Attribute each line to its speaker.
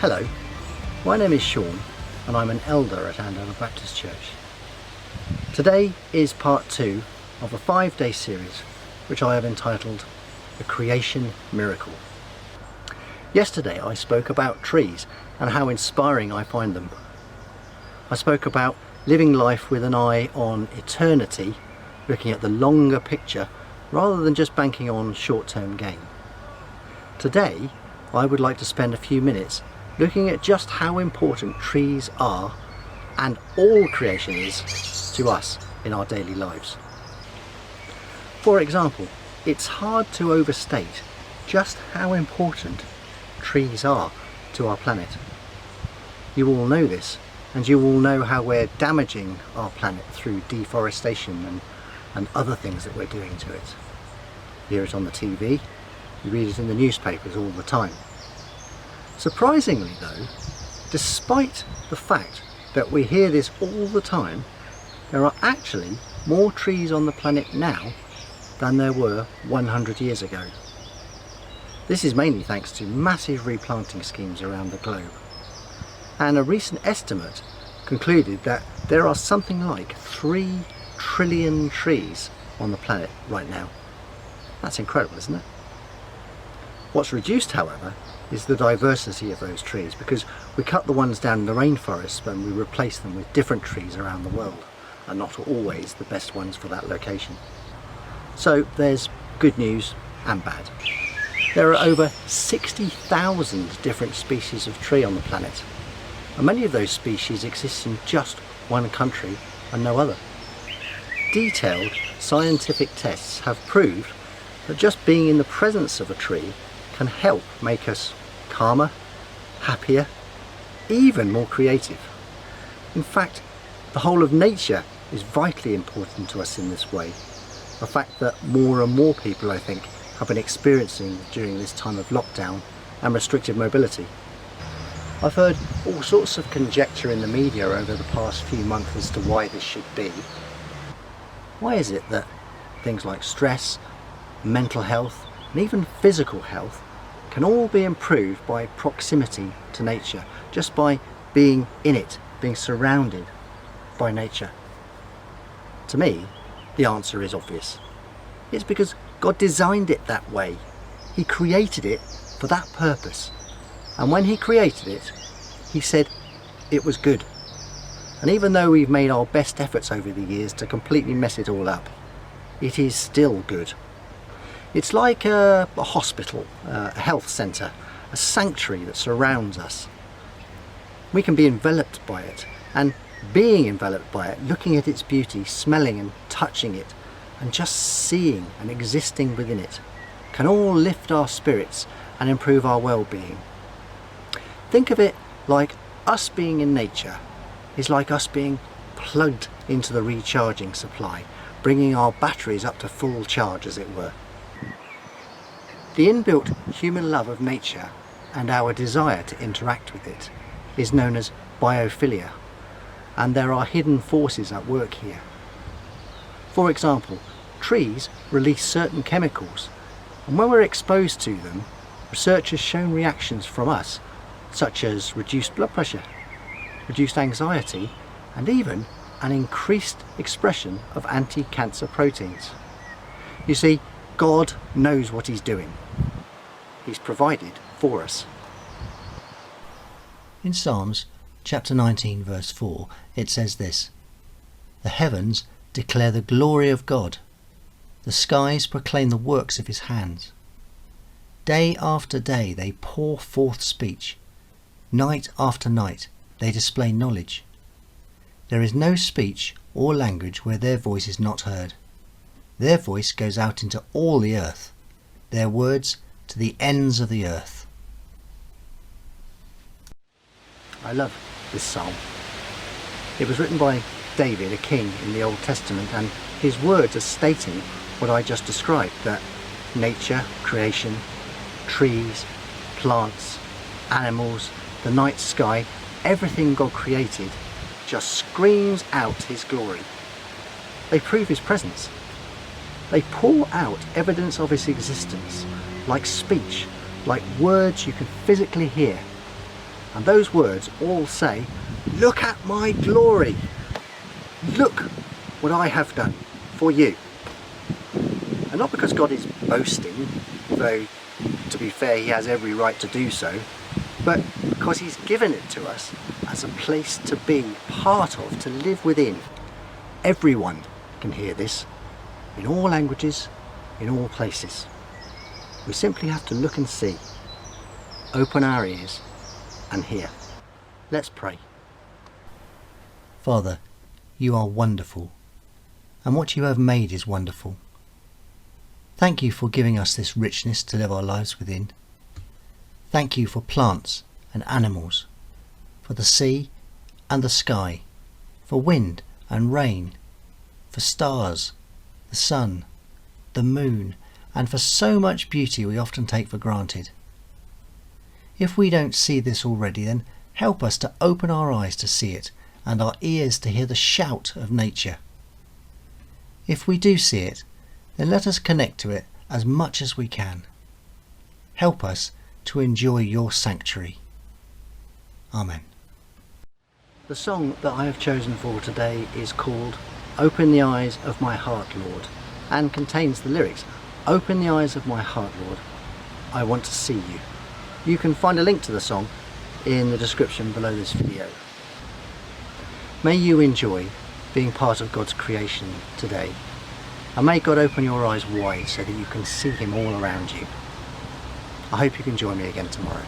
Speaker 1: Hello, my name is Sean and I'm an elder at Andover Baptist Church. Today is part 2 of a 5-day series which I have entitled The Creation Miracle. Yesterday I spoke about trees and how inspiring I find them. I spoke about living life with an eye on eternity, looking at the longer picture rather than just banking on short-term gain. Today I would like to spend a few minutes looking at just how important trees are and all creation is to us in our daily lives. For example, it's hard to overstate just how important trees are to our planet. You all know this, and you all know how we're damaging our planet through deforestation and other things that we're doing to it. You hear it on the TV, you read it in the newspapers all the time. Surprisingly though, despite the fact that we hear this all the time, there are actually more trees on the planet now than there were 100 years ago. This is mainly thanks to massive replanting schemes around the globe. And a recent estimate concluded that there are something like 3 trillion trees on the planet right now. That's incredible, isn't it? What's reduced, however, is the diversity of those trees, because we cut the ones down in the rainforest and we replace them with different trees around the world, and not always the best ones for that location. So there's good news and bad. There are over 60,000 different species of tree on the planet, and many of those species exist in just one country and no other. Detailed scientific tests have proved that just being in the presence of a tree can help make us calmer, happier, even more creative. In fact, the whole of nature is vitally important to us in this way. A fact that more and more people, I think, have been experiencing during this time of lockdown and restricted mobility. I've heard all sorts of conjecture in the media over the past few months as to why this should be. Why is it that things like stress, mental health, and even physical health can all be improved by proximity to nature, just by being in it, being surrounded by nature? To me, the answer is obvious. It's because God designed it that way. He created it for that purpose. And when He created it, He said it was good. And even though we've made our best efforts over the years to completely mess it all up, it is still good. It's like a hospital, a health centre, a sanctuary that surrounds us. We can be enveloped by it, and being enveloped by it, looking at its beauty, smelling and touching it, and just seeing and existing within it, can all lift our spirits and improve our well-being. Think of it like us being in nature is like us being plugged into the recharging supply, bringing our batteries up to full charge, as it were. The inbuilt human love of nature and our desire to interact with it is known as biophilia, and there are hidden forces at work here. For example, trees release certain chemicals, and when we're exposed to them, research has shown reactions from us such as reduced blood pressure, reduced anxiety, and even an increased expression of anti-cancer proteins. You see, God knows what He's doing. He's provided for us. In Psalms chapter 19 verse 4 it says this: "The heavens declare the glory of God. The skies proclaim the works of His hands. Day after day they pour forth speech. Night after night they display knowledge. There is no speech or language where their voice is not heard. Their voice goes out into all the earth, their words to the ends of the earth." I love this psalm. It was written by David, a king in the Old Testament, and his words are stating what I just described, that nature, creation, trees, plants, animals, the night sky, everything God created just screams out His glory. They prove His presence. They pour out evidence of His existence, like speech, like words you can physically hear. And those words all say, look at my glory. Look what I have done for you. And not because God is boasting, though to be fair he has every right to do so, but because he's given it to us as a place to be part of, to live within. Everyone can hear this, in all languages, in all places. We simply have to look and see, open our ears and hear. Let's pray. Father, you are wonderful, and what you have made is wonderful. Thank you for giving us this richness to live our lives within. Thank you for plants and animals, for the sea and the sky, for wind and rain, for stars, the sun, the moon, and for so much beauty we often take for granted. If we don't see this already, then help us to open our eyes to see it and our ears to hear the shout of nature. If we do see it, then let us connect to it as much as we can. Help us to enjoy your sanctuary. Amen. The song that I have chosen for today is called Open the Eyes of My Heart, Lord, and contains the lyrics, Open the eyes of my heart, Lord, I want to see you. You can find a link to the song in the description below this video. May you enjoy being part of God's creation today, and may God open your eyes wide so that you can see him all around you. I hope you can join me again tomorrow.